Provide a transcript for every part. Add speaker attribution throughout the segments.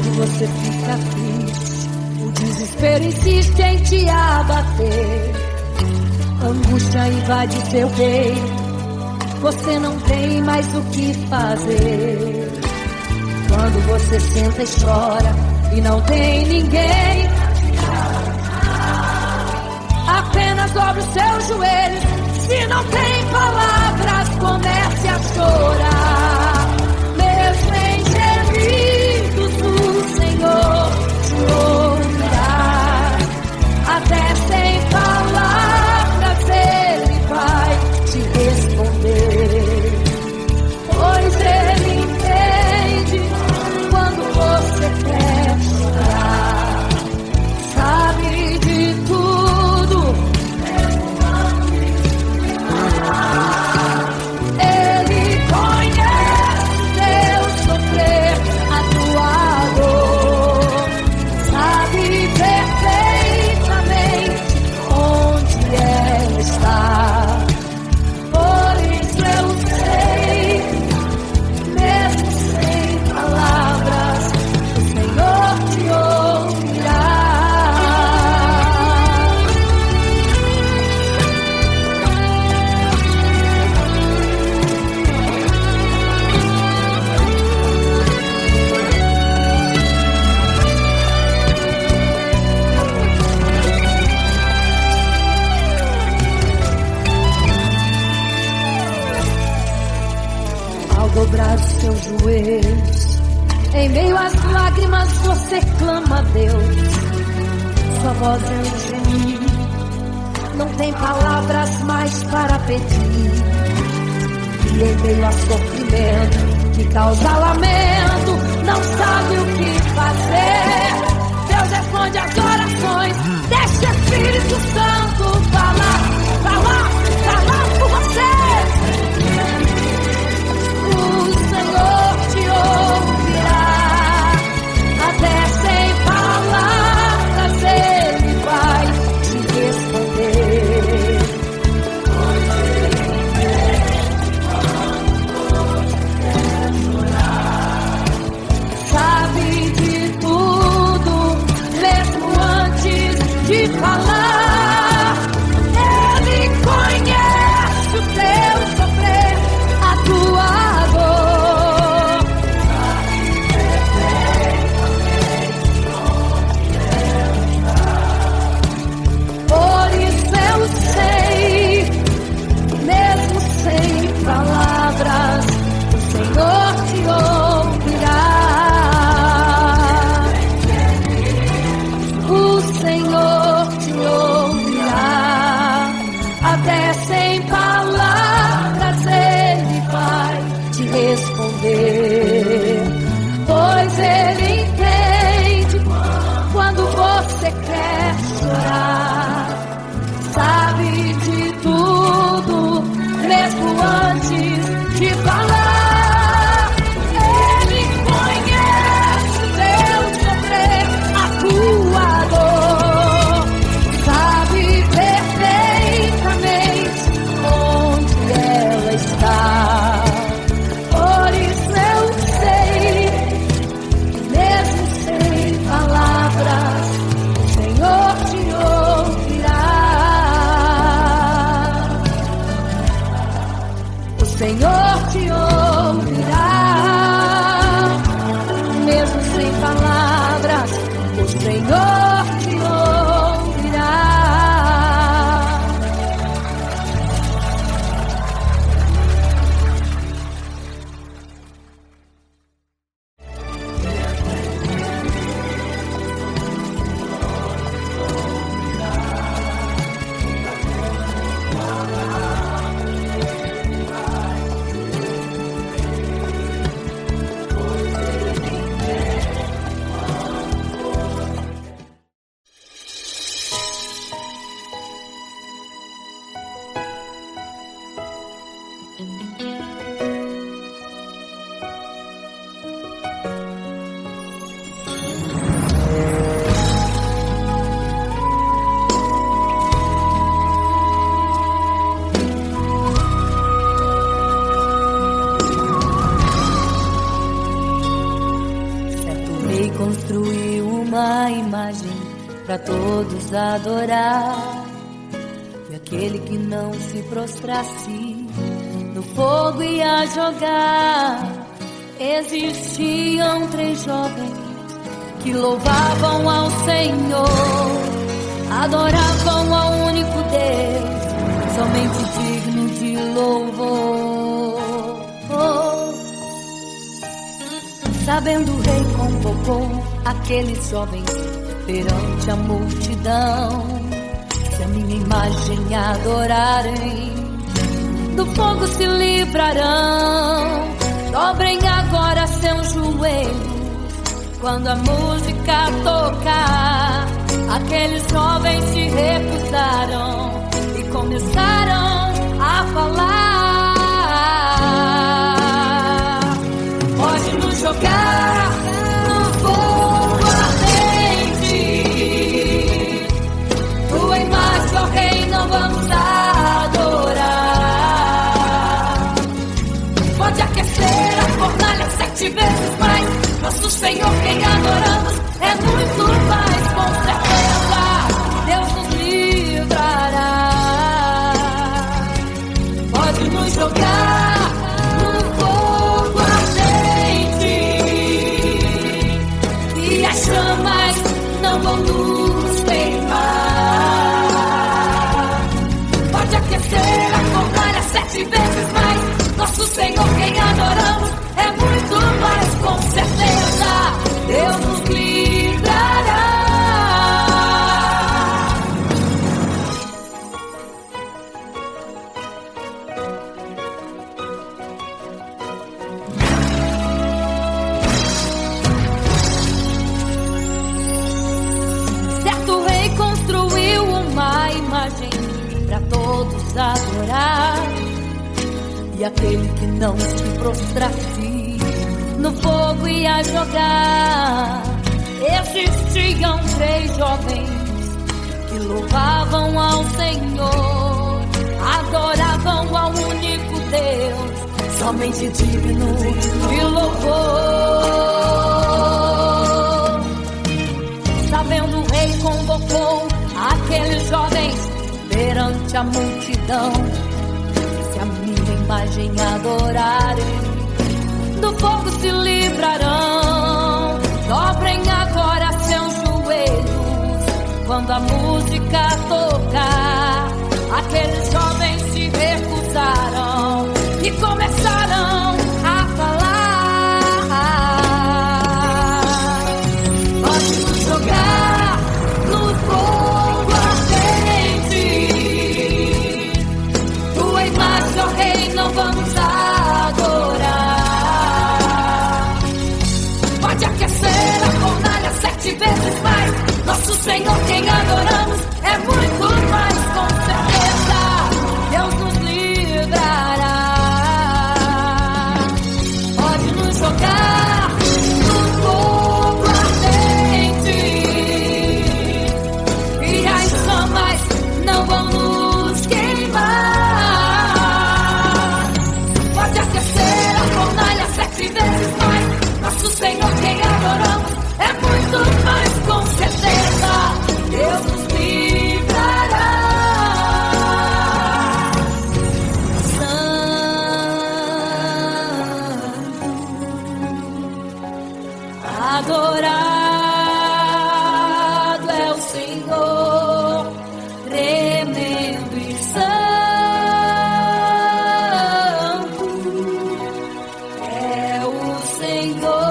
Speaker 1: tarde você fica triste, o desespero insiste em te abater, angústia invade seu peito, você não tem mais o que fazer. Quando você senta e chora e não tem ninguém, apenas dobre os seus joelhos. Se não tem palavras, comece a chorar. Mesmo em gemidos, o Senhor te ouvirá. Até sem palavras Ele vai te responder, pois Ele entende quando você quer chorar. Sabe de tudo, Ele conhece teu sofrer, a tua dor, sabe perfeitamente onde ela está. Por isso eu sei, mesmo sem palavras, o Senhor te ouvirá. Ao dobrar os seus joelhos, em meio às lágrimas você clama a Deus. Sua voz é um gemido, não tem palavras mais para pedir. E em meio a sofrimento que causa lamento, não sabe o que fazer. Deus responde as orações, deixa o Espírito Santo falar por você. O Senhor te ouvirá, até sem palavras Ele vai te responder. Pois Ele sabe de tudo, mesmo antes de falar. Ele conhece o teu sofrer, a tua dor. Por isso eu sei, mesmo sem palavras, o Senhor te ouvirá. O Senhor te ouvirá, até sem palavras Ele vai te responder, pois Ele entende quando você quer chorar. Sabe de tudo, mesmo antes de falar. Ele conhece o teu sofrer, a tua dor, sabe perfeitamente onde ela está. Por isso eu sei, mesmo sem palavras, o Senhor te ouvirá. O Senhor te ouvirá, mesmo sem palavras, o Senhor te ouvirá. construiu uma imagem para todos adorar. E aquele que não se prostrasse no fogo ia jogar. Existiam 3 jovens que louvavam ao Senhor, adoravam ao único Deus, somente digno de louvor. Sabendo o rei convocou aqueles jovens perante a multidão. Se a minha imagem adorarem, do fogo se livrarão. Dobrem agora seus joelhos quando a música tocar. Aqueles jovens se recusaram e começaram a falar. Pode nos jogar no fogo ardente, tua imagem, ó Rei, não vamos adorar. Pode aquecer a fornalha 7 vezes mais, nosso Senhor quem adoramos é muito mais, com certeza Deus nos livrará. Pode nos jogar no fogo ardente e as chamas não vão nos queimar. Pode aquecer a fornalha 7 vezes mais, nosso Senhor quem adoramos é muito mais, com certeza Deus nos livrará. Certo rei construiu uma imagem para todos adorar. E aquele que não se prostrasse no fogo ia jogar. Existiam 3 jovens que louvavam ao Senhor, adoravam ao único Deus, somente digno de louvor. Sabendo o rei convocou aqueles jovens perante a multidão. Se a minha imagem adorarem, do fogo se livrarão. Dobrem agora seus joelhos quando a música tocar. Aqueles jovens se recusaram e começaram a falar. Pode nos jogar no fogo ardente, tua imagem, ó Rei, não vamos adorar. Pode aquecer a fornalha 7 vezes mais, nosso Senhor quem adoramos é muito mais, com certeza Deus nos livrará. Pode nos jogar no fogo ardente e as chamas não vão nos queimar. Pode aquecer a fornalha 7 vezes mais, nosso Senhor quem adoramos é muito mais, com certeza Deus nos livrará. Santo, adorado é o Senhor, tremendo e santo é o Senhor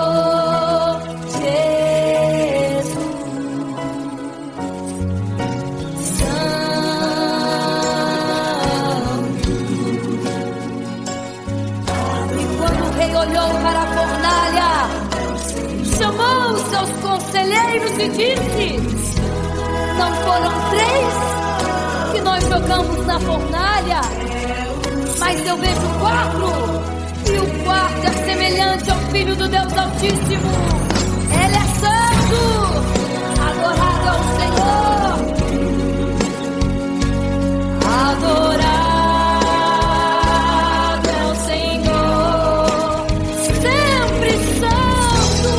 Speaker 1: Jesus. E quando o rei olhou para a fornalha, chamou os seus conselheiros e disse: não foram 3 que nós jogamos na fornalha, mas eu vejo 4, e o quarto é semelhante ao Filho do Deus Altíssimo. Ele é santo, adorado ao Senhor, adorado é o Senhor, sempre santo.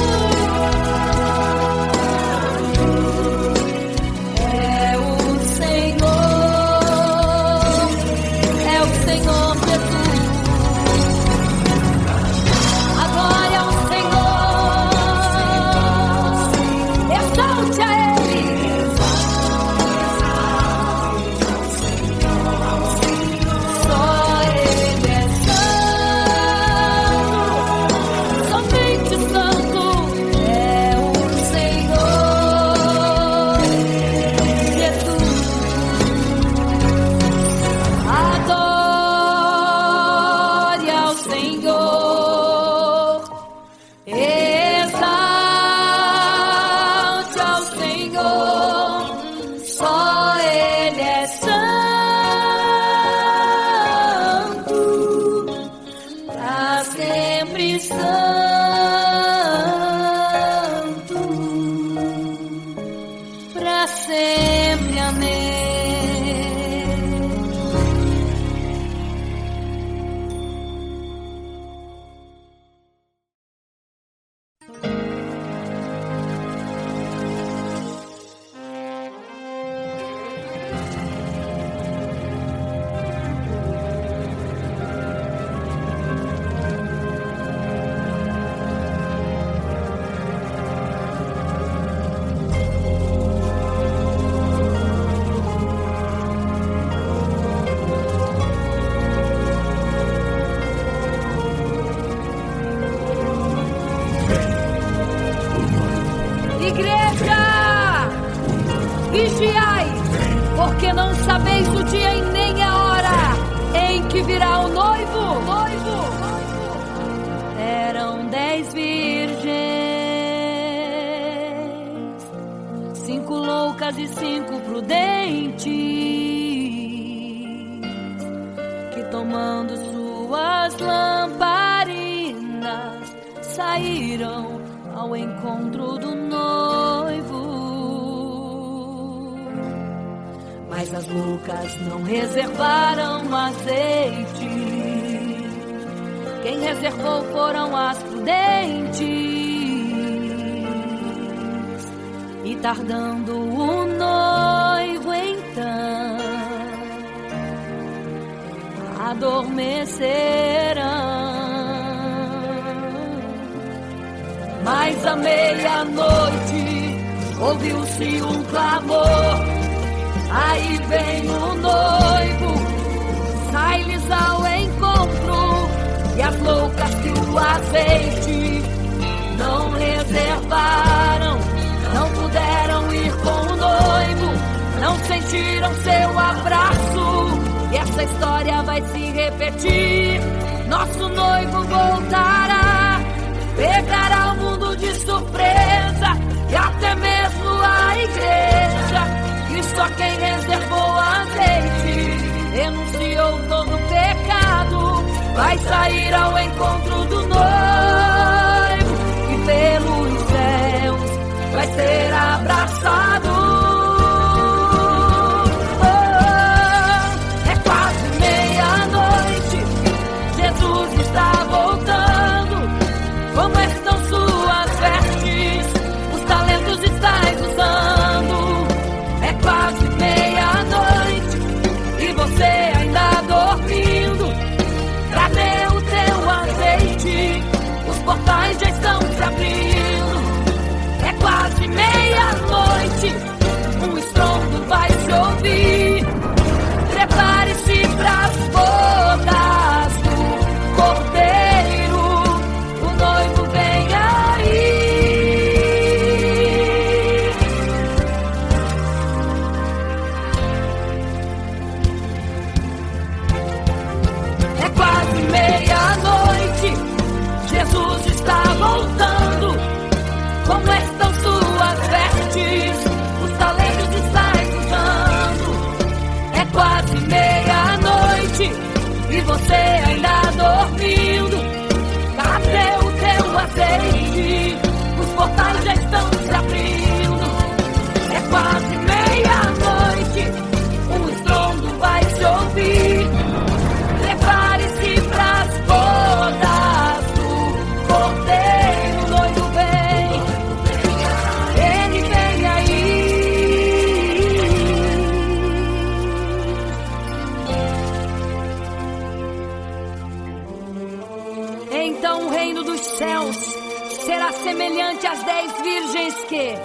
Speaker 1: igreja, vigiai, porque não sabeis o dia e nem a hora em que virá o noivo. Eram 10 virgens, 5 loucas e 5 prudentes, que tomando suas lamparinas saíram ao encontro do noivo. Mas as loucas não reservaram azeite. Quem reservou foram as prudentes. E tardando o noivo então, adormecerão. Mas à meia-noite ouviu-se um clamor: aí vem o noivo, sai-lhes ao encontro. E as loucas que o azeite não reservaram, não puderam ir com o noivo, não sentiram seu abraço. E essa história vai se repetir. Nosso noivo voltará, pegará o mundo de surpresa, e até mesmo a igreja. E só quem reservou azeite, renunciou todo pecado, vai sair ao encontro do noivo, e pelos céus vai ser abraçado. É quase meia-noite, Jesus está voltando. Como estão suas vestes? Os talentos estáis usando. É quase meia-noite e você ainda dormindo. Cadê o teu azeite? Os portais já estão se abrindo. É quase meia-noite, um estrondo vai se ouvir. Prepare-se pras bodas do Cordeiro, o noivo vem aí. É quase meia-noite, Jesus está voltando. Como estão suas vestes? Os talentos estáis usando. É quase meia-noite e você ainda dormindo. Cadê o teu azeite? Os portais já estão se abrindo. É quase meia-noite, um estrondo vai se ouvir. Prepare-se pras bodas do Cordeiro, o noivo vem, ele vem aí. Então o reino dos céus será semelhante às 10 virgens que,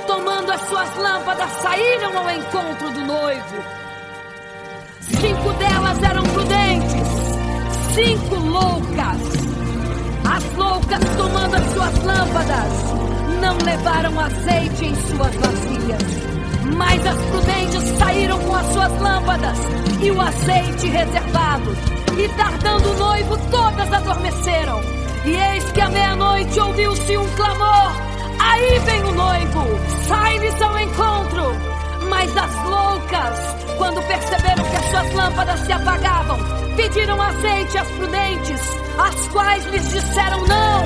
Speaker 1: tomando as suas lâmpadas, saíram ao encontro do noivo. 5 delas eram prudentes, 5 loucas. As loucas, tomando as suas lâmpadas, não levaram azeite em suas vasilhas. Mas as prudentes saíram com as suas lâmpadas e o azeite reservado. E tardando o noivo, todas adormeceram. E eis que à meia-noite ouviu-se um clamor: aí vem o noivo, sai-lhes ao encontro. Mas as loucas, quando perceberam que as suas lâmpadas se apagavam, pediram azeite às prudentes, as quais lhes disseram não,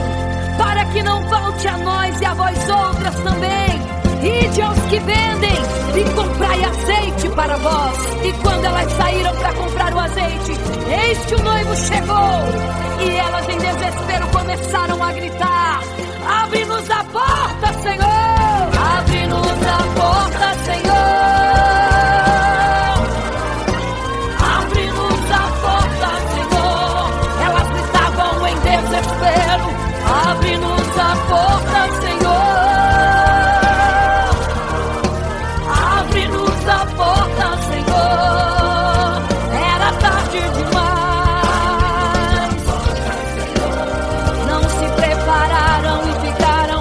Speaker 1: para que não falte a nós e a vós outras também. Ide aos que vendem e comprai azeite para vós. E quando elas saíram para comprar o azeite, eis que o noivo chegou. E elas em desespero começaram a gritar: abre-nos a porta, Senhor! Abre-nos a porta, Senhor! Abre-nos a porta, Senhor! Elas gritavam em desespero: abre-nos a porta, Senhor! Abre-nos a porta, Senhor! Era tarde demais. Não se prepararam e ficaram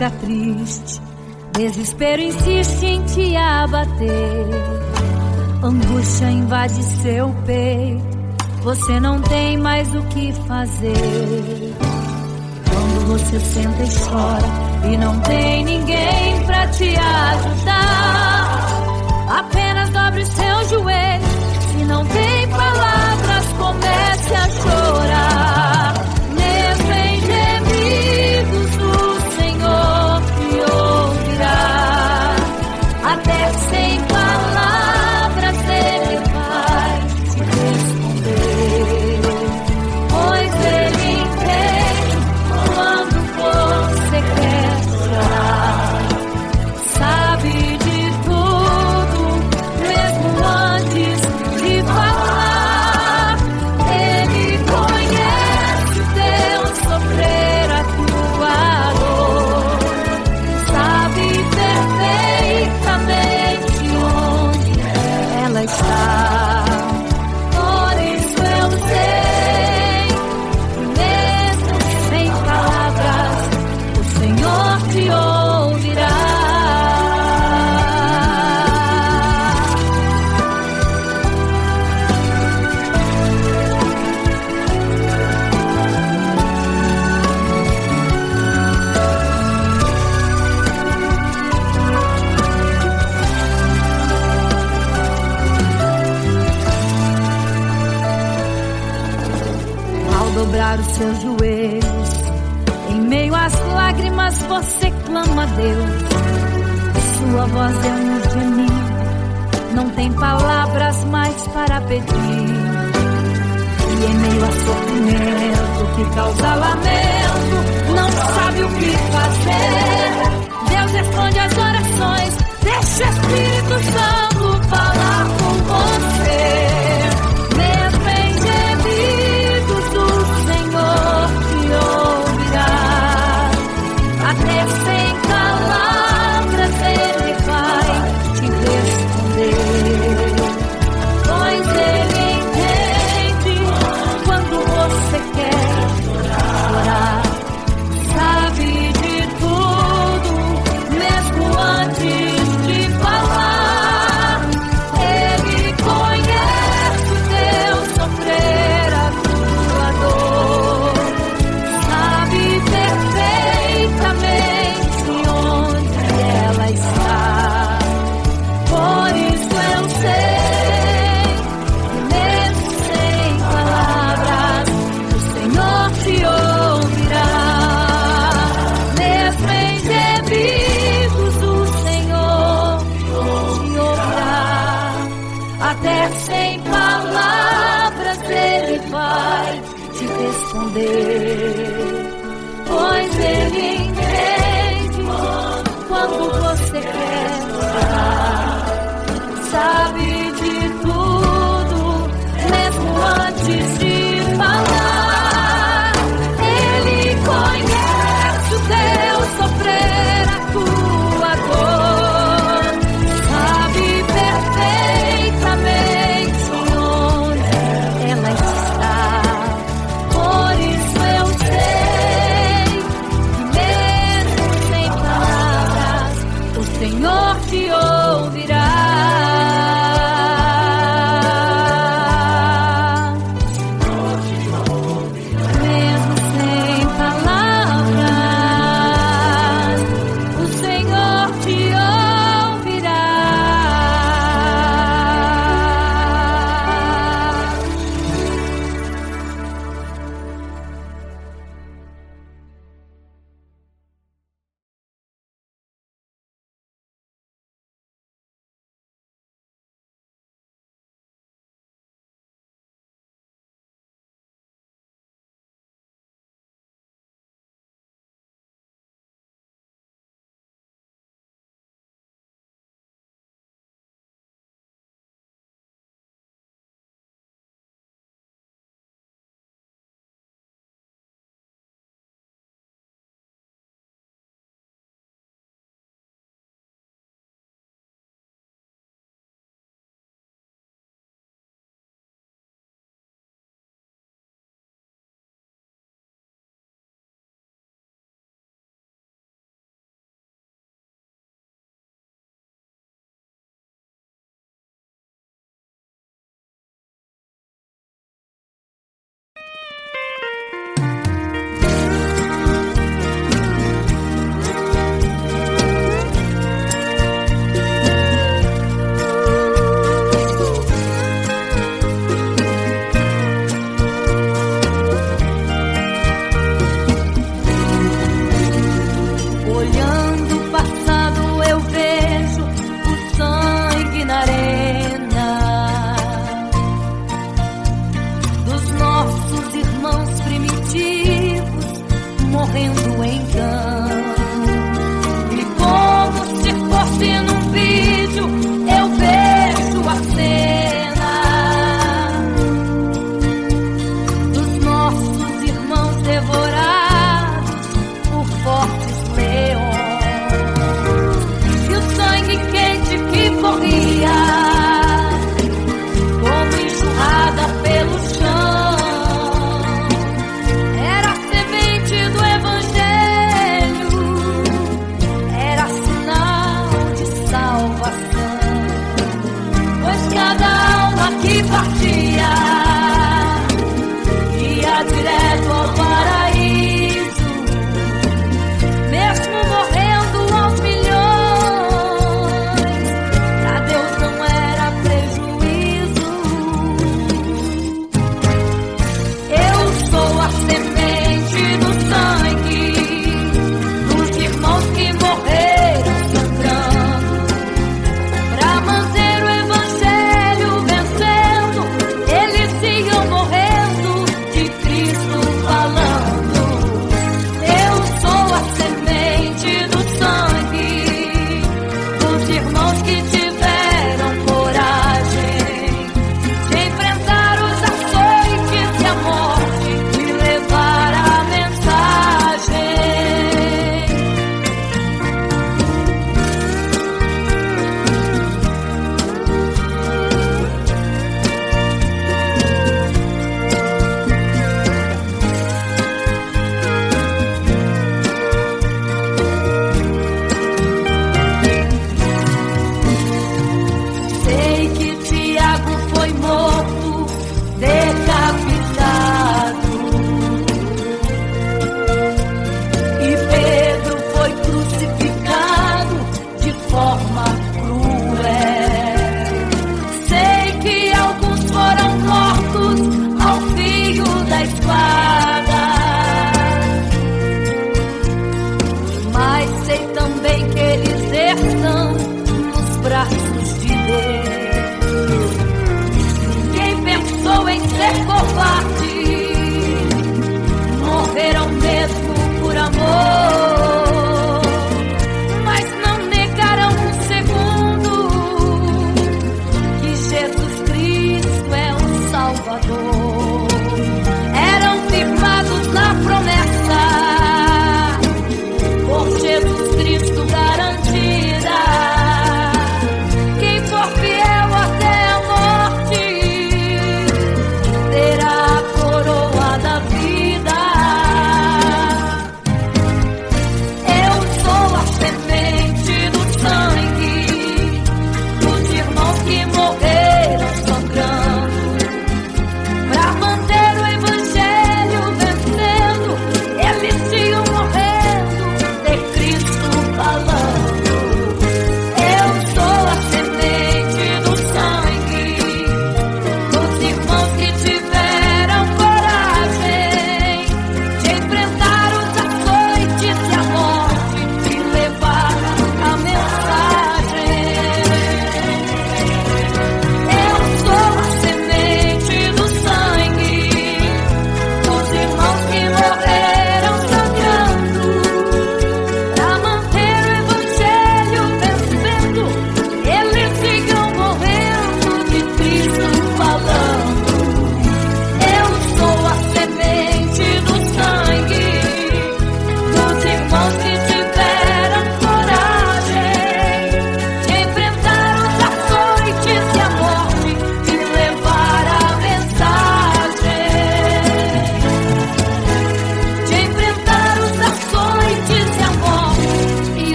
Speaker 1: fica triste, desespero insiste em te abater, angústia invade seu peito, você não tem mais o que fazer. Quando você senta e chora e não tem ninguém pra te ajudar, apenas dobre seu joelho. Se não tem palavras, comece a chorar. Mesmo em gemidos, o Senhor te ouvirá. Até sem palavras Ele vai te responder, pois Ele entende quando você quer chorar. Sabe de tudo, mesmo antes de falar. Ele conhece o teu sofrer, a tua dor. Sabe perfeitamente onde ela está. Por isso eu sei que mesmo sem palavras, o Senhor te ouvirá. Ao dobrar os seus joelhos, em meio às lágrimas você clama a Deus. Sua voz é um gemido, não tem palavras mais para pedir. E em meio a sofrimento que causa lamento, não sabe o que fazer. Deus responde às orações, deixa o Espírito Santo falar com você. Mesmo em gemidos, o Senhor te ouvirá. Até sem palavras Ele vai te responder, pois Ele entende quando você quer chorar. Sabe de tudo, mesmo antes de falar. Ele conhece o teu sofrer, a tua dor. Sabe perfeitamente onde ela está. Por isso eu sei que mesmo sem palavras, o Senhor te ouvirá. Mesmo em gemidos, o Senhor te ouvirá. Até sem palavras Ele vai te responder, pois Ele entende quando você quer chorar. Sabe de tudo, mesmo antes de falar. Ele conhece o teu sofrer, a tua dor. Sabe perfeitamente onde ela está. Por isso eu sei que mesmo sem palavras, o Senhor te ouvirá. morrendo então. E como se fosse num vídeo, eu vejo a cena dos nossos irmãos devorados por fortes leões. E o sangue quente que corria como enxurrada pelo chão era a semente do Evangelho, era sinal de salvação. Pois cada alma que partia ia direto ao paraíso, mesmo morrendo aos milhões. Pra Deus não era prejuízo. Eu sou a semente do sangue dos irmãos que morreram sangrando pra manter o Evangelho vencendo. Eles iam morrendo de Cristo falando. Eu sou a semente do sangue dos irmãos que tiveram coragem de enfrentar os açoites e a morte e levar a mensagem. Sei que Tiago foi morto, decapitado, e Pedro foi crucificado de forma cruel. Sei que alguns foram mortos ao fio da espada, mas sei também que eles estão nos braços de Deus. Quem pensou em ser covarde morreram mesmo por amor, mas não negaram um segundo que Jesus Cristo é o Salvador. Eram firmados na promessa por Jesus Cristo garantida. Quem for fiel até a morte terá a coroa da vida.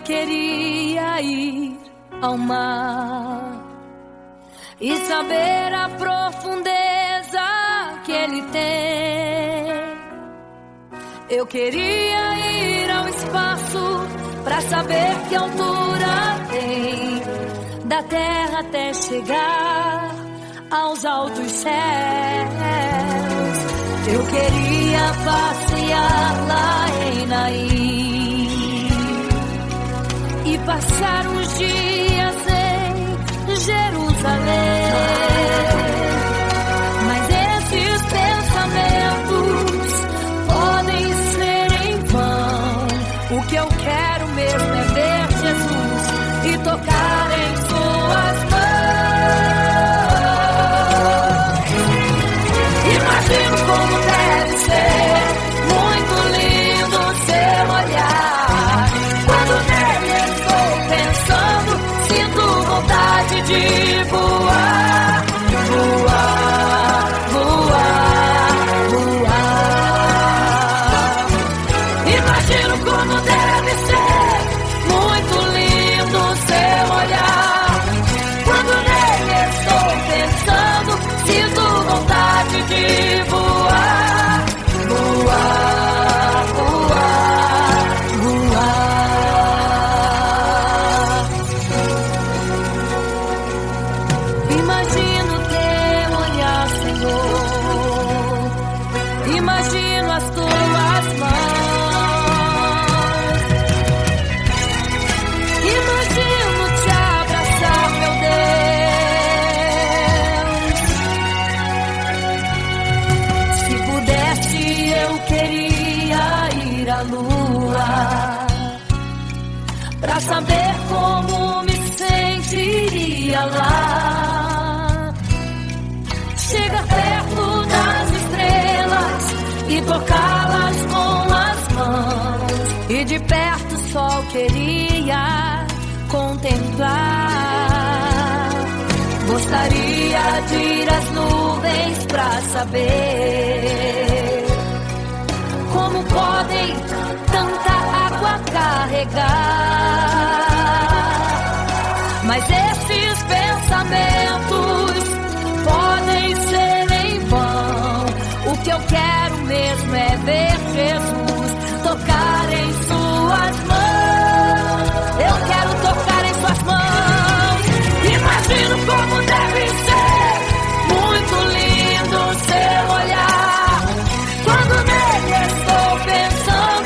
Speaker 1: queria ir ao mar e saber a profundeza que ele tem. Eu queria ir ao espaço pra saber que altura tem, da terra até chegar aos altos céus. Eu queria passear lá em Naim e passar uns dias em Jerusalém. Mas esses pensamentos podem ser em vão. O que eu quero mesmo é ver Jesus e tocar em suas mãos. Imagino como deve ser muito lindo seu olhar. Quando nele estou pensando, sinto vontade de voar, voar, voar, voar. Imagino como deve ser muito lindo seu olhar. Quando nele estou pensando, sinto vontade de voar, voar, voar, voar. Imagino teu olhar, Senhor. Imagino as tuas mãos. Imagino te abraçar, meu Deus. Se pudesse, eu queria ir à lua pra saber como me sentiria lá. Chegar perto das estrelas e tocá-las com as mãos. E de perto só queria contemplar. Gostaria de ir às nuvens pra saber como podem tanta água carregar. Mas esses pensamentos podem ser em vão. O que eu quero mesmo é ver Jesus tocar em suas mãos. Eu quero tocar em suas mãos. Imagino como deve ser muito lindo seu olhar. Quando nele estou pensando,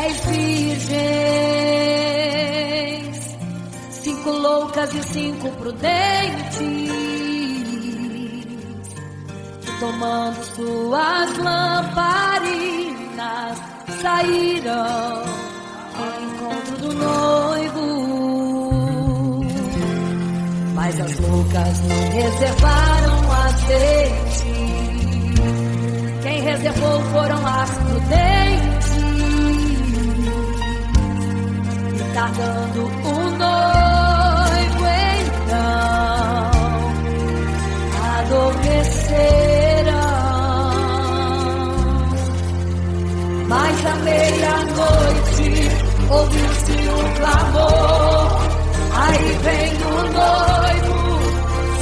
Speaker 1: 10 virgens, 5 loucas e 5 prudentes, tomando suas lamparinas, saíram ao encontro do noivo. Mas as loucas não reservaram azeite, quem reservou foram as prudentes. E tardando o noivo então adormecerão. Mas à meia-noite ouviu-se um clamor, aí vem o noivo,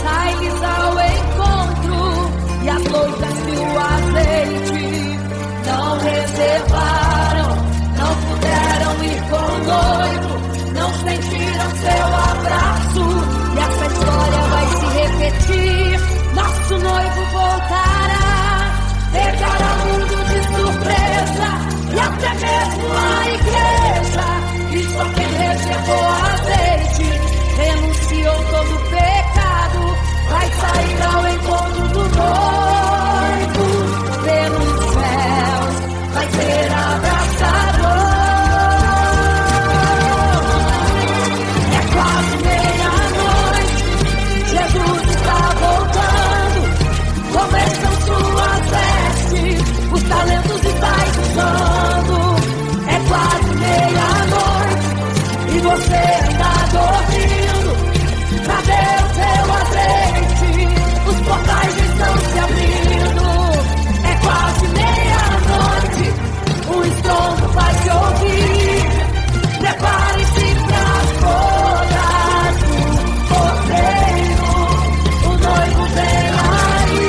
Speaker 1: sai-lhes ao encontro. E as loucas e o azeite não reservaram, não puderam ir com o noivo, não sentiram seu abraço. E essa história vai se repetir, nosso noivo voltará, pegará o mundo de surpresa, e até mesmo a igreja. E só quem reservou azeite, renunciou todo o pecado, vai sair ao encontro do noivo. Pelos céus vai ser abraçador. É quase meia-noite, Jesus está voltando. Começam suas vestes, os talentos estáis usando. É quase meia-noite e você está dormindo. Cadê o seu azeite? Os portais estão se abrindo. É quase meia-noite, o estrondo vai se ouvir. Prepare-se para as bodas do cordeiro, o noivo vem aí.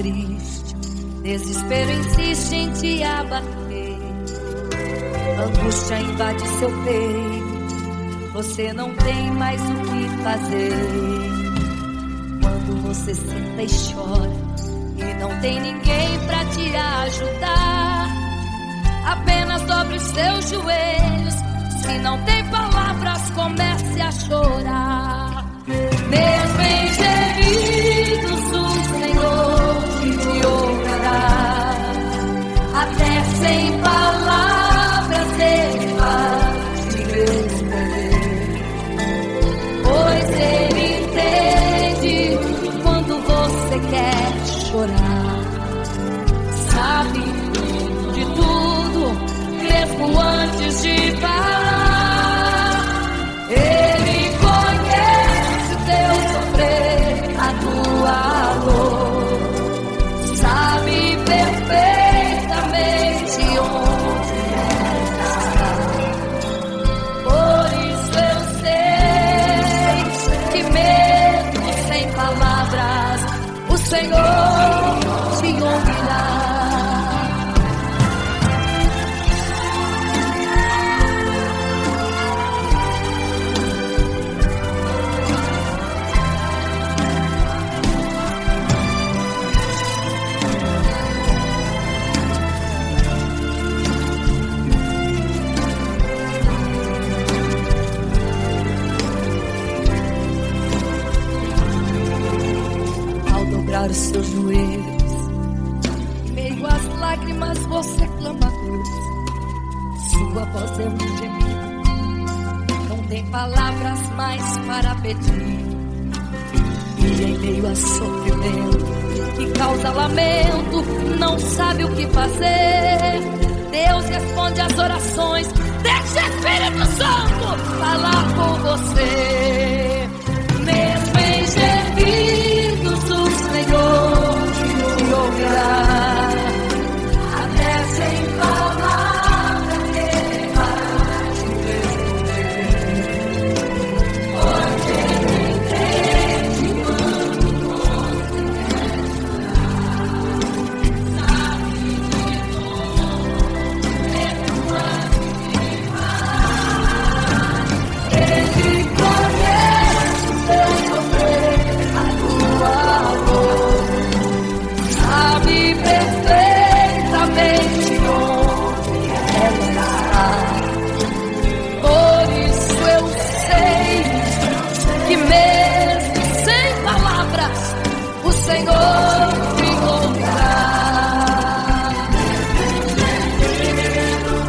Speaker 1: triste, desespero insiste em te abater, angústia invade seu peito, você não tem mais o que fazer. Quando você senta e chora e não tem ninguém pra te ajudar, apenas dobre os seus joelhos. Se não tem palavras, comece a chorar. Mesmo em gemidos, o Senhor te ouvirá. Até sem palavras Ele vai te responder, pois Ele entende quando você quer chorar. Sabe de tudo, mesmo antes de falar. Ele conhece o teu sofrer, a tua dor, sabe perfeitamente onde está. Por isso eu sei que mesmo sem palavras, o Senhor te ouvirá. Os seus joelhos, em meio às lágrimas você clama a Deus. Sua voz é um gemido, não tem palavras mais para pedir. E em meio a sofrimento que causa lamento, não sabe o que fazer. Deus responde às orações, deixa o Espírito Santo falar com você. Mesmo em gemidos, o Senhor te ouvirá. Até sem palavras Ele vai te responder, pois Ele entende quando você quer chorar. Sabe de tudo, mesmo antes de falar. Ele conhece o teu sofrer, a tua dor, sabe perfeitamente onde ela está. Por isso eu sei que mesmo sem palavras, o Senhor te ouvirá.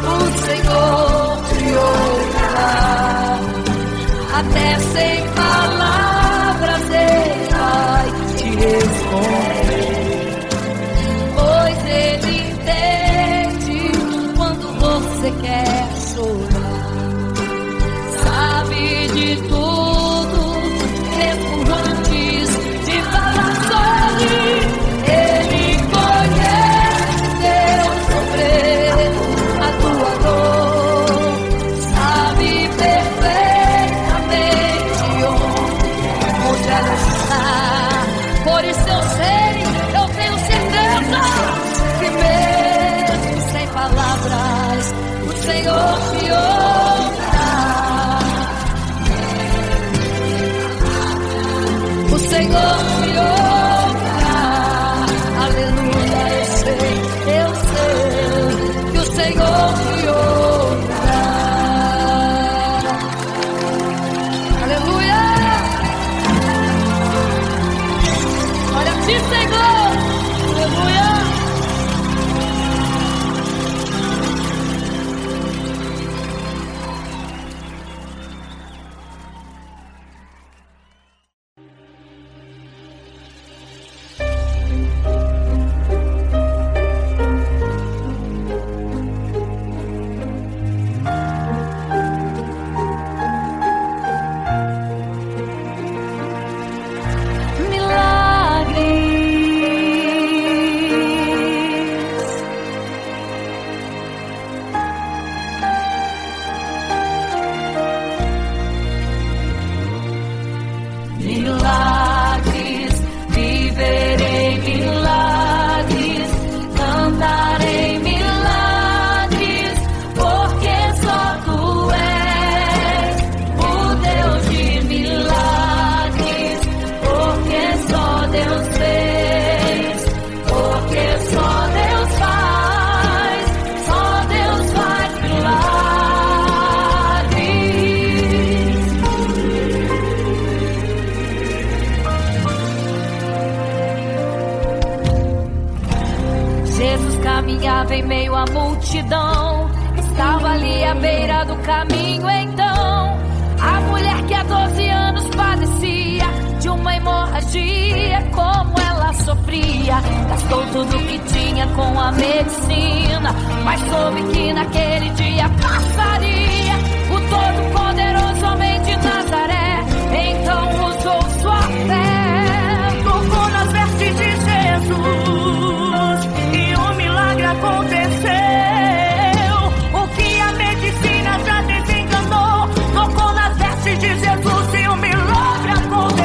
Speaker 1: O Senhor te ouvirá. Até sem palavras Ele vai te responder, pois Ele entende quando você quer chorar. Sabe de tudo, mesmo antes de falar sobre. Ele conhece teu sofrer, a tua dor, sabe perfeitamente onde ela está. Por isso eu sei, eu tenho certeza que mesmo sem palavras, o Senhor te ouvirá. O Senhor te ouvirá. Aleluia, eu sei que o Senhor te ouvirá. Aleluia. Olha a ti, Senhor. Aleluia. caminhava em meio à multidão. Estava ali à beira do caminho então a mulher que há 12 anos padecia de uma hemorragia. Como ela sofria, gastou tudo que tinha com a medicina, mas soube que naquele dia passaria. O todo-poderoso homem de Nazaré então usou sua fé, tocou nas vestes de Jesus e um milagre aconteceu. O que a medicina já desenganou, tocou nas vestes de Jesus e um milagre aconteceu.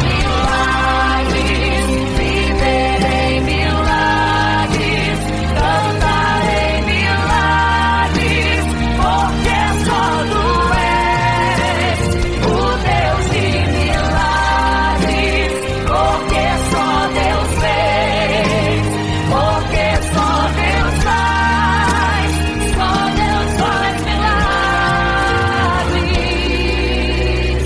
Speaker 1: Milagres, viverei milagres, cantarei milagres, porque só tu és o Deus de milagres, porque só Deus fez, porque só Deus faz milagres.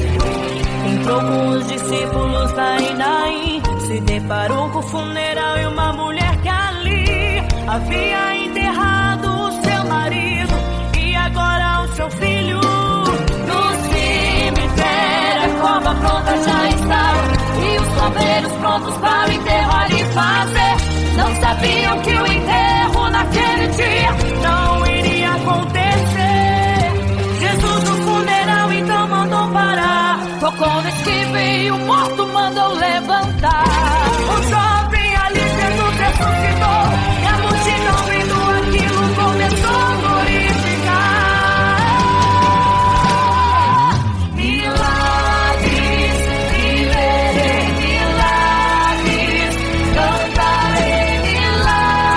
Speaker 1: Entrou com os discípulos lá em Naim, se deparou com o funeral e uma mulher que ali havia enterrado o seu marido e agora o seu filho. No cemitério a cova pronta já estava e os coveiros prontos para o enterro ali fazer. Não sabiam que o enterro naquele dia não iria acontecer. Jesus no funeral então mandou parar, tocou no esquife e o morto mandou levantar. O jovem ali Jesus ressuscitou e a multidão vendo aquilo começou a glorificar. Milagres, viverei milagres, cantarei milagres,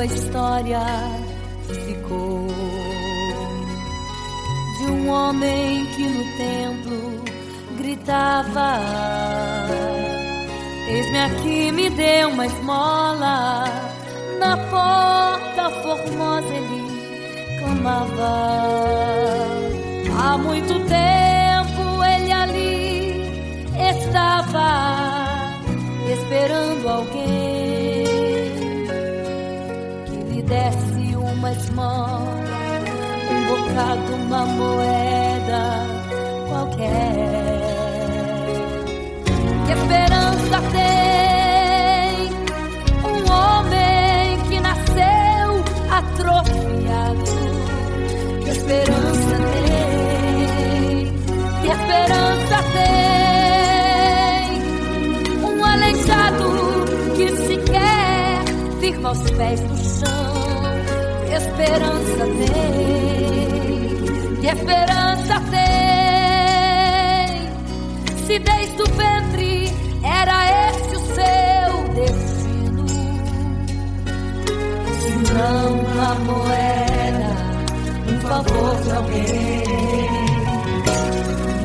Speaker 1: sua história ficou de um homem que no templo gritava: eis-me aqui, me dê uma esmola. Na porta formosa ele clamava. Há muito tempo ele ali estava esperando alguém que lhe desse uma esmola, um bocado, uma moeda qualquer. Que esperança tem um homem que nasceu atrofiado? Que esperança tem? Que esperança tem um aleijado que sequer firma os pés no chão? Que esperança tem? Que esperança tem? Se desde o ventre era esse o seu destino, se não uma moeda, um favor de alguém.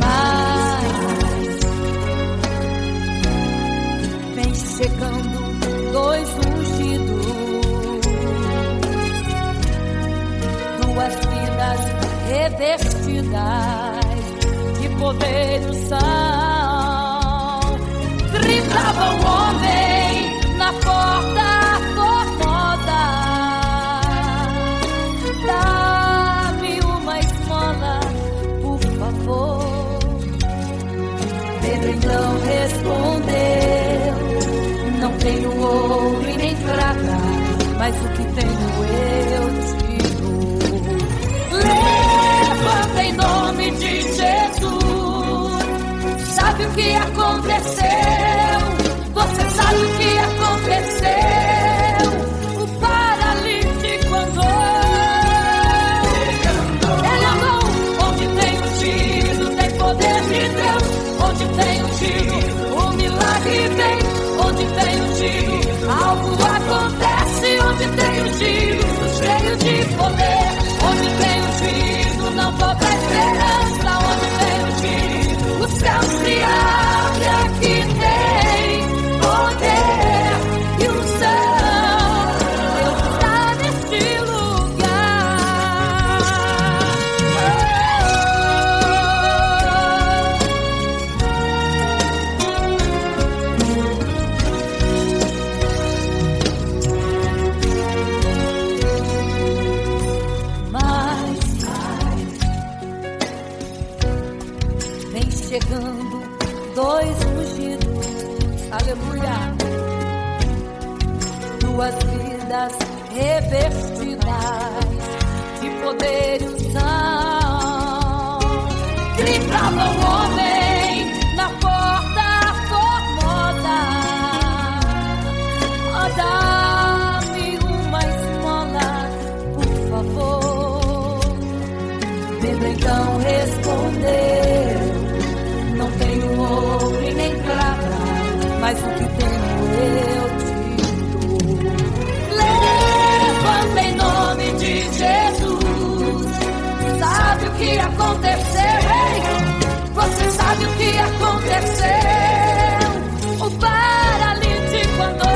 Speaker 1: Mas vem chegando dois ungidos, duas vidas revestidas de poder e unção. Driblava o homem na porta formosa. Dá-me uma esmola, por favor. Pedro então respondeu: não tenho ouro e nem prata, mas o que tenho eu te dou. Levanta em nome de Jesus. Sabe o que aconteceu? Você sabe o que aconteceu? O paralítico andou. Ele andou onde tem ungido, tem poder de Deus. Onde tem ungido, o milagre vem. Onde tem ungido, algo acontece. Onde tem ungido, cheio de poder. Onde tem ungido, não falta esperança. Onde tem ungido, o céu se abre. Aqui tem poder e unção. Deus está neste lugar. Mas vem chegando dois ungidos, aleluia, duas vidas revestidas de poder e unção. Gritava o homem na porta formosa: oh, dá-me uma esmola, por favor. Pedro então respondeu: não tenho ouro e nem prata, mas o que tenho eu te dou. Levanta em nome de Jesus. Sabe o que aconteceu? Ei, você sabe o que aconteceu? O paralítico andou.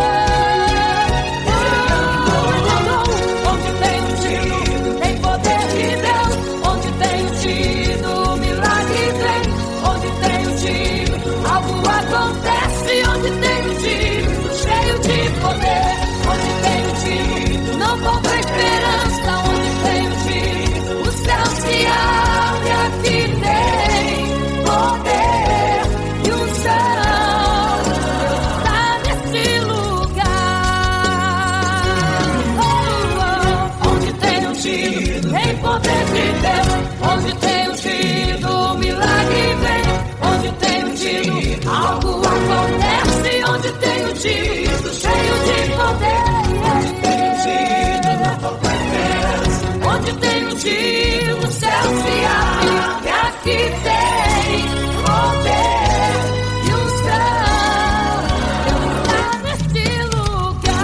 Speaker 1: Ele andou onde tem ungido, tem poder de Deus. Onde tem ungido, o milagre vem. Onde tem ungido, algo acontece. Onde tem ungido, cheio de poder. Onde tem ungido, não falta esperança. Onde tem ungido, o céu se abre. Aqui tem poder e unção. Deus está neste lugar. Onde tem ungido, tem poder de Deus. Onde tem ungido, o milagre vem. Onde tem ungido, algo acontece. Onde tem ungido, cheio de poder. Onde tem ungido, não falta esperança. Onde tem ungido, o céu se abre. E aqui tem poder e unção. Deus está neste lugar.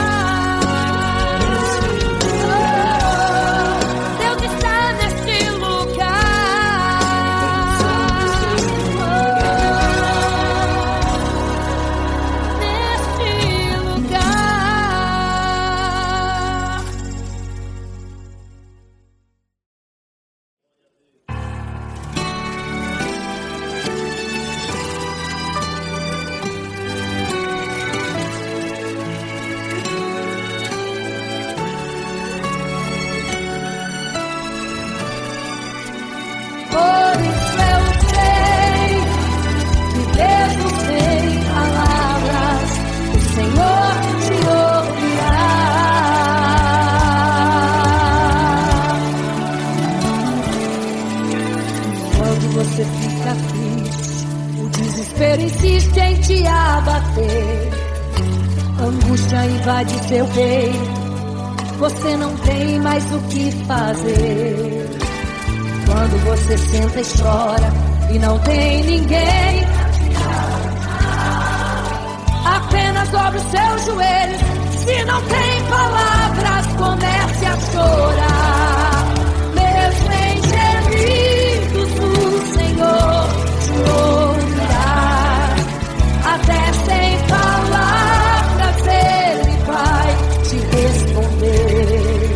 Speaker 1: te abater. Angústia invade seu peito, você não tem mais o que fazer. Quando você senta e chora e não tem ninguém, apenas dobre os seus joelhos. Se não tem palavras, comece a chorar. Mesmo em gemidos, o Senhor te ouvirá. Até sem palavras Ele vai te responder,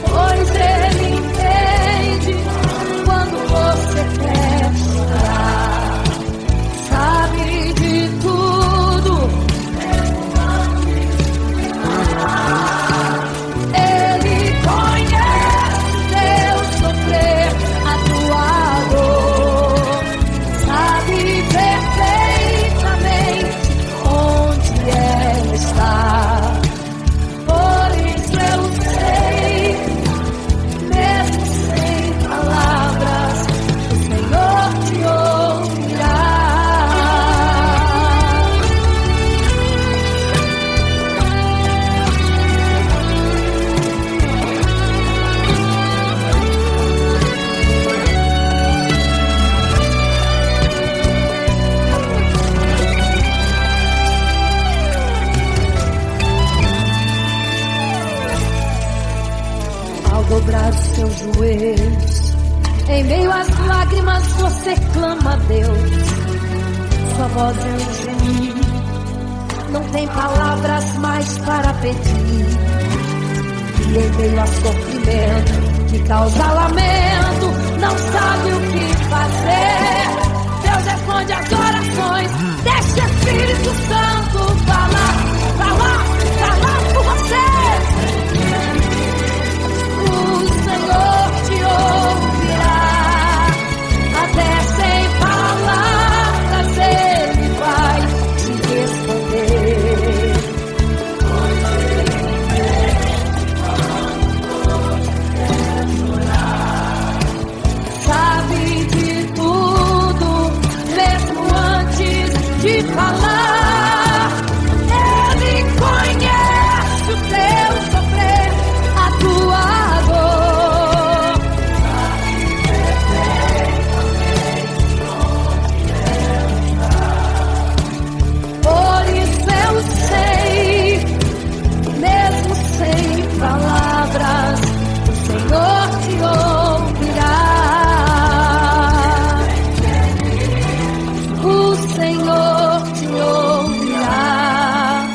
Speaker 1: pois Ele entende quando você quer chorar. Sabe de tudo, Ele conhece teu sofrer, a tua dor. Sabe perfeitamente onde ela está. Por isso eu sei, mesmo sem palavras, o Senhor te ouvirá. Ao dobrar os seus joelhos, em meio às lágrimas você clama a Deus. Sua voz é um gemido, não tem palavras mais para pedir. E em meio a sofrimento que causa lamento, não sabe o que fazer. Deus responde as orações, deixa o Espírito Santo falar por você. O Senhor te ouvirá, até sem palavras Ele vai te responder. Sabe de tudo, mesmo antes de falar. Ele conhece o teu sofrer, a tua dor. Por isso eu sei, mesmo sem palavras, o Senhor te ouvirá. O Senhor te ouvirá,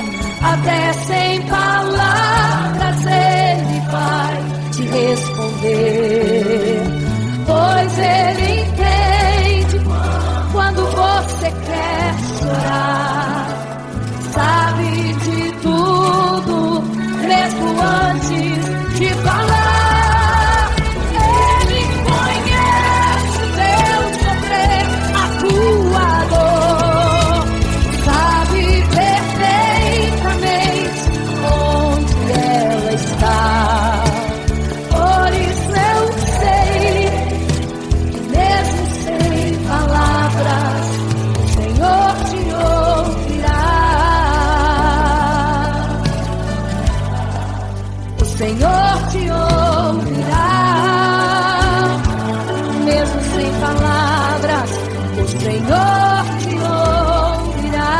Speaker 1: até sem palavras Ele vai te responder, pois Ele entende quando você quer chorar. Sabe de tudo, mesmo antes de falar. Ele conhece o teu sofrer, a tua dor. Sabe perfeitamente onde ela está. Por isso eu sei, mesmo sem palavras, o Senhor te ouvirá. O Senhor te ouvirá, mesmo sem palavras, o Senhor te ouvirá.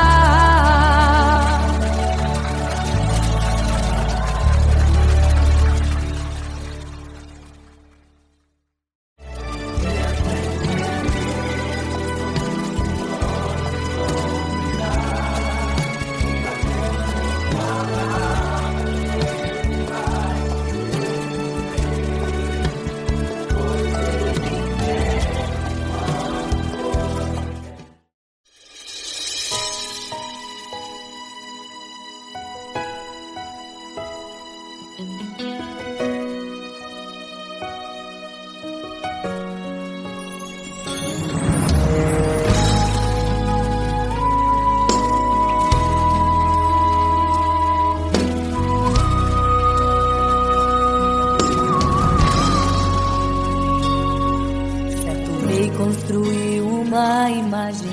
Speaker 1: Construiu uma imagem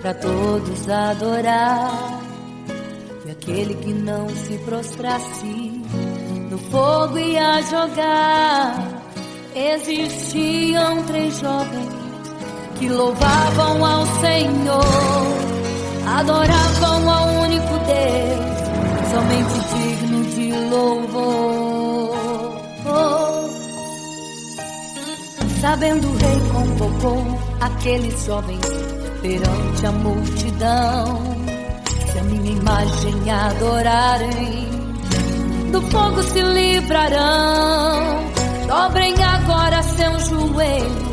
Speaker 1: para todos adorar. E aquele que não se prostrasse no fogo ia jogar. Existiam 3 jovens que louvavam ao Senhor, adoravam ao único Deus, somente digno de louvor. Sabendo o rei convocou aqueles jovens perante a multidão. Se a minha imagem adorarem, do fogo se livrarão. Dobrem agora seus joelhos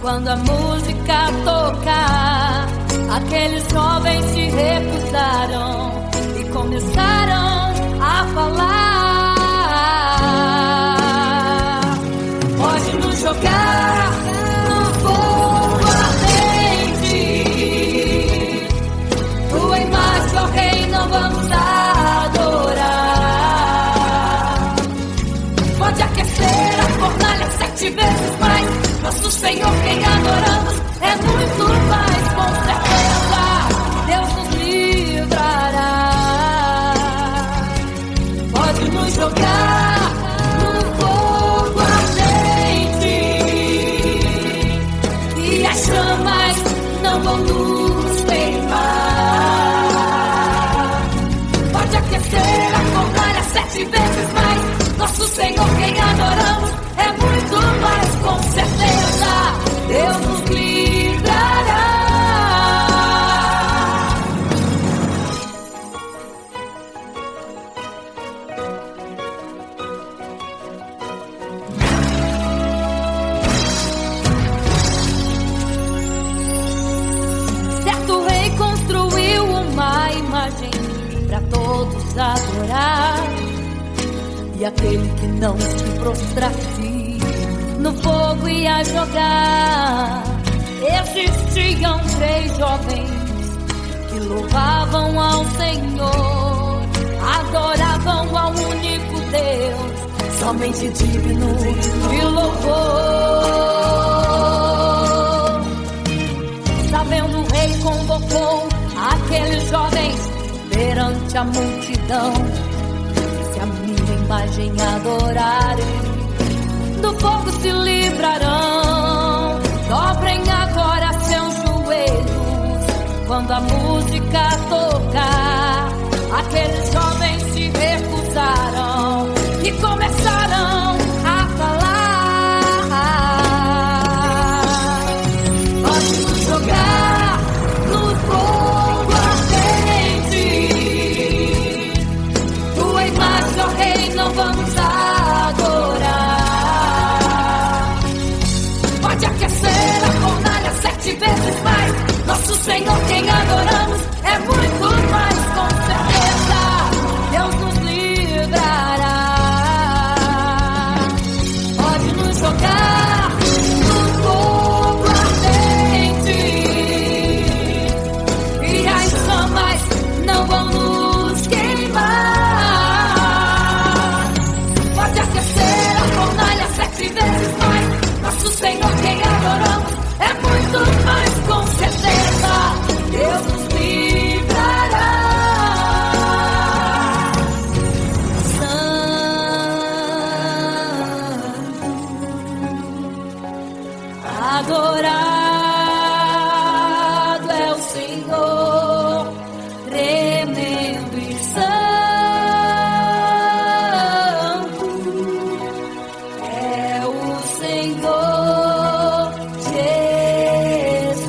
Speaker 1: quando a música tocar. Aqueles jovens se recusaram e começaram a falar. Pode nos jogar no fogo ardente, tua imagem, ó Rei, não vamos adorar. Pode aquecer a fornalha 7 vezes mais. Nosso Senhor, quem adoramos, é muito mais. Com certeza, Deus nos livrará. Pode nos jogar no fogo ardente, e as chamas não vão nos queimar. Pode aquecer a fornalha 7 vezes mais. Nosso Senhor, quem adoramos, é muito mais. Com certeza, Deus nos livrará. Certo rei construiu uma imagem para todos adorar. E aquele que não se prostrasse no fogo ia jogar. Existiam 3 jovens que louvavam ao Senhor, adoravam ao único Deus, somente digno de louvor. Sabendo o rei convocou aqueles jovens perante a multidão. Se a minha imagem adorarem, do fogo se livrarão. Dobrem agora seus joelhos quando a música tocar. Aqueles jovens se recusaram e começaram a falar. Pode nos jogar no fogo ardente, tua imagem, ó Rei, não vamos adorar. Pode aquecer a fornalha 7 vezes mais. Nosso Senhor, quem adoramos, é muito mais. Com certeza, Deus nos livrará. Pode nos jogar no fogo ardente, e as chamas não vão nos queimar. Pode aquecer a fornalha 7 vezes mais. Nosso Senhor, quem adoramos, é muito mais. Com certeza, Deus nos livrará. Santo, adorado é o Senhor, tremendo e santo é o Senhor Jesus.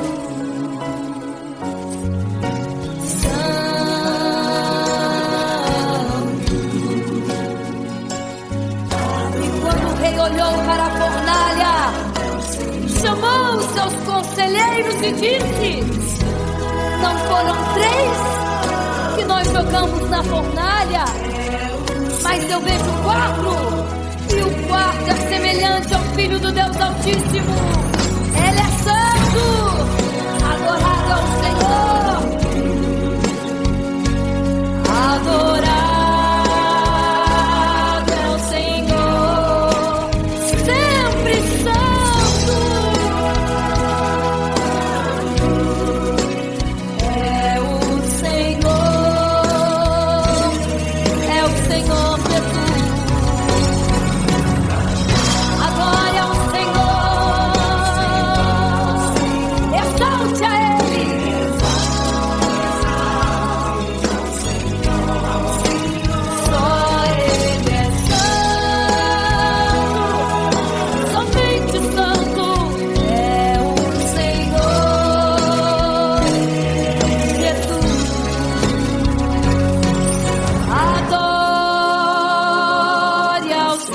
Speaker 1: E quando o rei olhou para a fornalha, chamou os seus conselheiros e disse: não foram 3 que nós jogamos na fornalha, mas eu vejo 4, e o 4 é semelhante ao Filho do Deus Altíssimo. Ele é santo, adorado ao Senhor, adorado é o Senhor, sempre santo.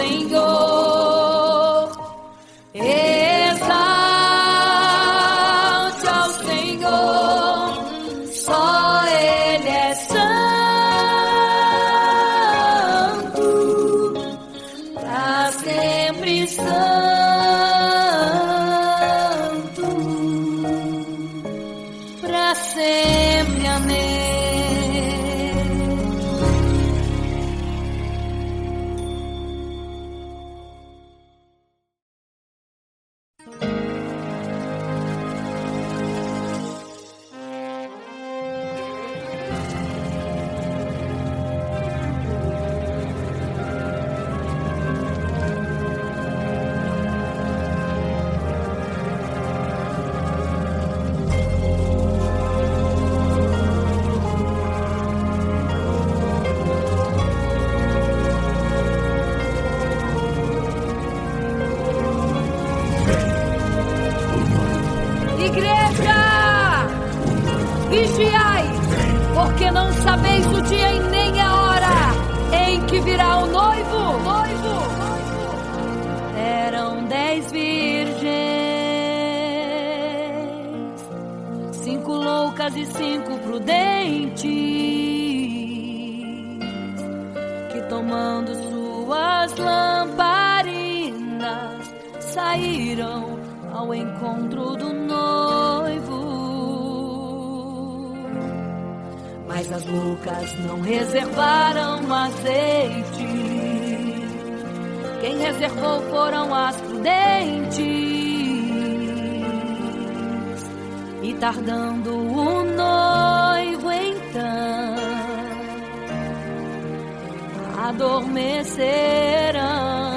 Speaker 1: Senhor. Exalte ao Senhor, só Ele é santo, pra sempre santo, pra sempre. Amém. Igreja, vigiai, porque não sabeis o dia e nem a hora em que virá o noivo. Eram 10 virgens, 5 loucas e 5 prudentes, que tomando suas lamparinas saíram ao encontro do noivo. Mas as loucas não reservaram azeite. Quem reservou foram as prudentes. E tardando o noivo então, adormecerão.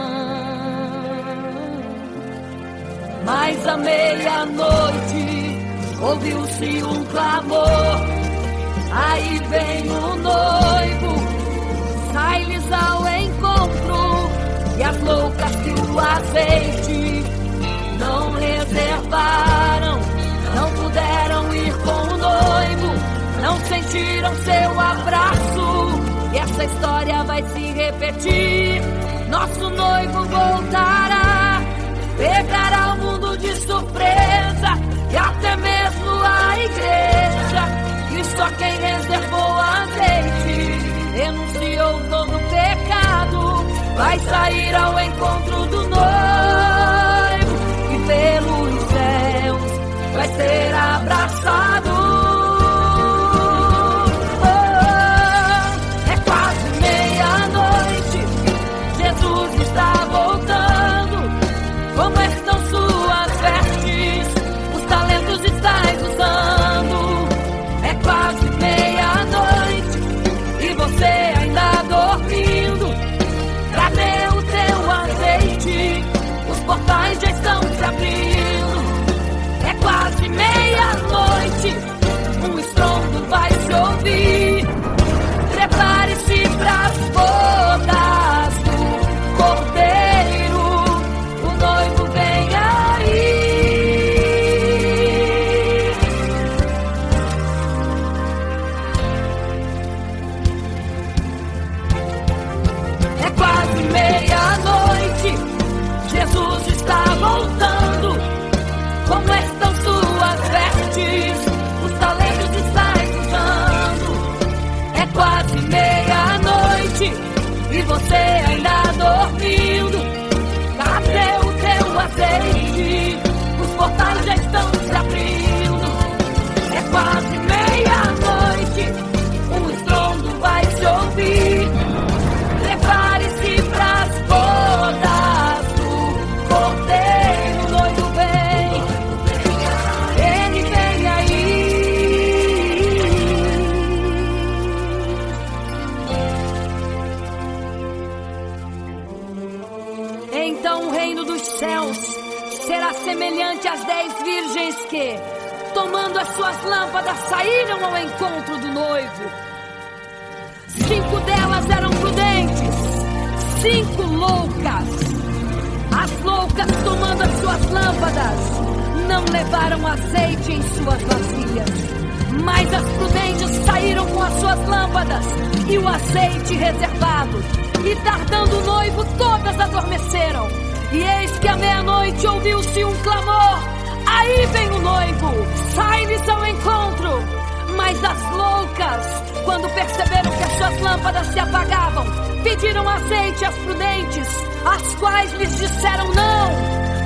Speaker 1: Mas à meia-noite ouviu-se um clamor: aí vem o noivo, sai-lhes ao encontro. E as loucas que o azeite não reservaram, não puderam ir com o noivo, não sentiram seu abraço. E essa história vai se repetir. Nosso noivo voltará, pegará o mundo de surpresa, e até mesmo a igreja. E só quem reservou azeite, renunciou todo pecado, vai sair ao encontro do noivo, e pelos céus vai ser abraçado. É quase meia-noite, Jesus está voltando. Como estão suas vestes? Os talentos estáis usando. É quase meia-noite e você ainda dormindo. Cadê o teu azeite? Os portais já estão se abrindo. É quase meia-noite, um estrondo vai se ouvir. Prepare-se pras bodas do Cordeiro. O noivo vem aí. É quase meia-noite, Jesus está voltando. Como estão suas vestes? Os talentos estáis usando. É quase meia-noite e você ainda dormindo. Cadê o teu azeite? Os portais já estão se abrindo. É quase meia-noite, um estrondo vai se ouvir. Prepare-se pras bodas do Cordeiro. O noivo vem, ele vem aí. Então o reino dos céus será semelhante às 10 virgens que, tomando as suas lâmpadas, saíram ao encontro do noivo. 5 delas eram prudentes, 5 loucas. As loucas, tomando as suas lâmpadas, não levaram azeite em suas vasilhas. Mas as prudentes saíram com as suas lâmpadas e o azeite reservado. E tardando o noivo, todas portas adormeceram. E eis que à meia-noite ouviu-se um clamor: aí vem o noivo, sai-lhes ao encontro. Mas as loucas, quando perceberam que as suas lâmpadas se apagavam, pediram azeite às prudentes, as quais lhes disseram não,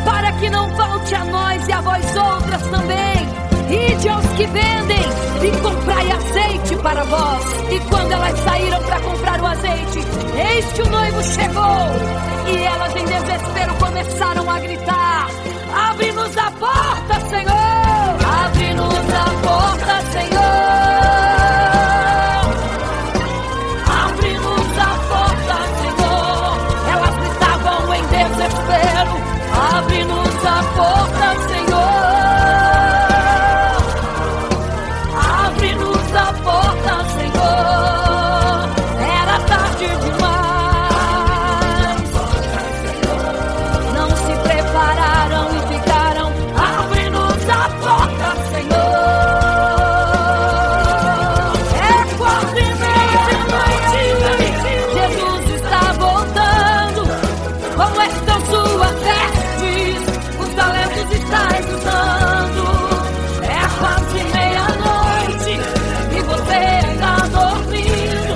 Speaker 1: para que não falte a nós e a vós outras também. Ide aos que vendem e comprai azeite para vós. E quando elas saíram para comprar o azeite, eis que o noivo chegou. E elas em desespero começaram a gritar: abre-nos a porta, Senhor! Abre-nos a porta, Senhor! Abre-nos a porta, Senhor! Elas gritavam em desespero: abre-nos a porta, Senhor! Abre-nos a porta, Senhor! Era tarde demais. Não se prepararam e ficaram: abre-nos a porta, Senhor! É quase meia-noite. Jesus está voltando. Como estão suas vestes? Os talentos estáis usando. É quase meia-noite e você ainda dormindo.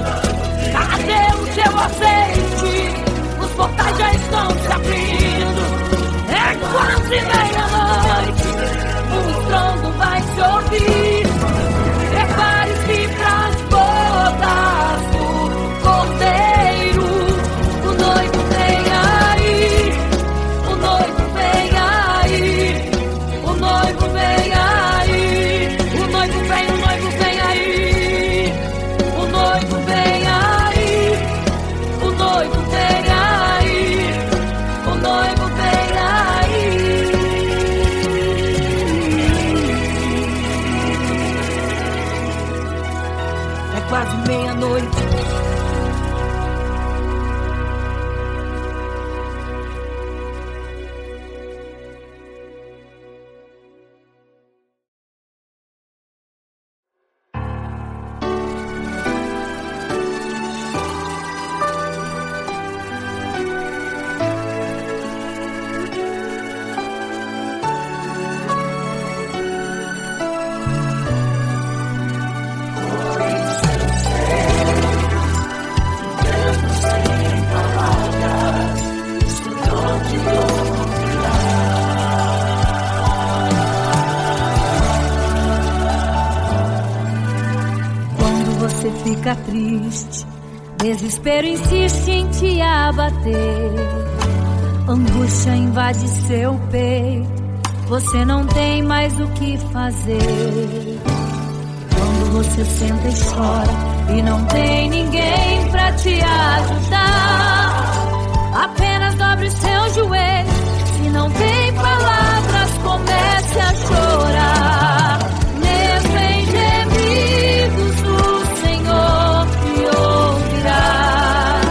Speaker 1: Cadê o seu azeite? Os portais já estão se abrindo. É quase meia-noite, o estrondo vai se ouvir. Prepare-se pras bodas do Cordeiro. O noivo vem aí, o noivo vem aí, o noivo vem aí, o noivo vem, o noivo vem aí, o noivo vem aí, o noivo vem aí, o noivo vem aí. É quase meia-noite. Você fica triste, desespero insiste em te abater, angústia invade seu peito, você não tem mais o que fazer. Quando você senta e chora e não tem ninguém pra te ajudar, apenas dobre seu joelho, se não tem palavras comece a chorar. Mesmo em gemidos o Senhor te ouvirá,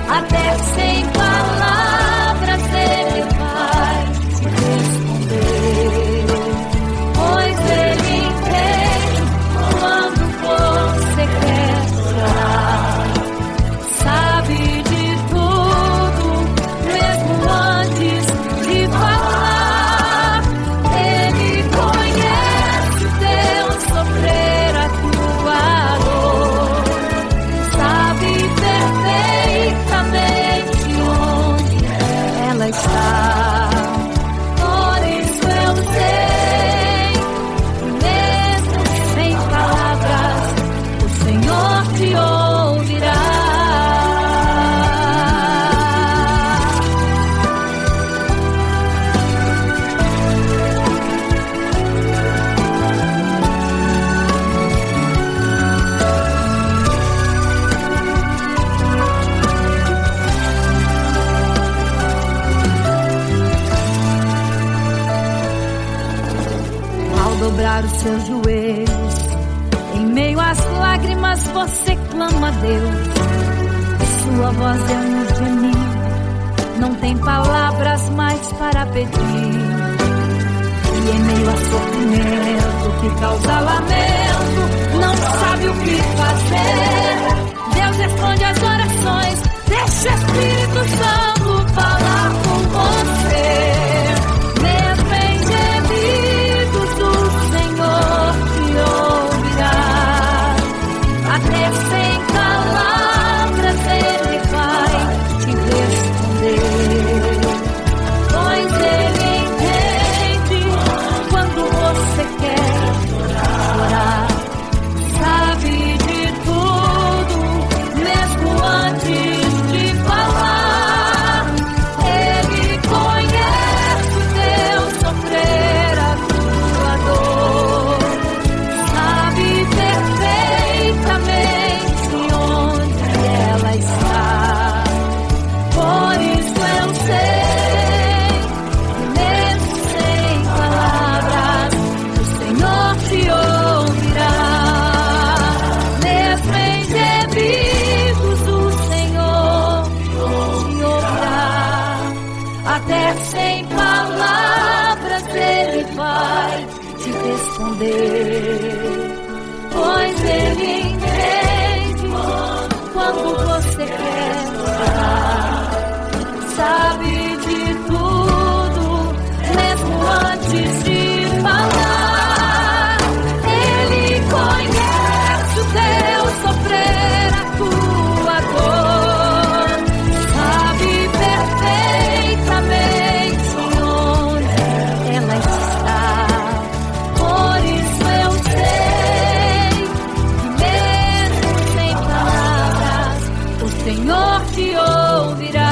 Speaker 1: até sem palavras Ele vai te responder, pois Ele entende quando você quer chorar, sabe de tudo, mesmo antes de falar. Ele conhece o teu sofrer, a tua dor, sabe perfeitamente onde ela está. Por isso eu sei, mesmo sem palavras, o Senhor te ouvirá. Ao dobrar os seus joelhos, em meio às lágrimas você clama a Deus. Sua voz é um gemido, não tem palavras mais para pedir. E em meio a sofrimento que causa lamento, não sabe o que fazer. Deus responde às orações, deixa o Espírito Santo Até sem palavras ele vai te responder, pois ele entende quando você quer chorar. Sabe de tudo, mesmo antes de falar. Ele conhece o teu sofrer, a tua dor. Sabe perfeitamente onde ela está. Por isso eu sei que mesmo sem palavras, o Senhor te ouvirá.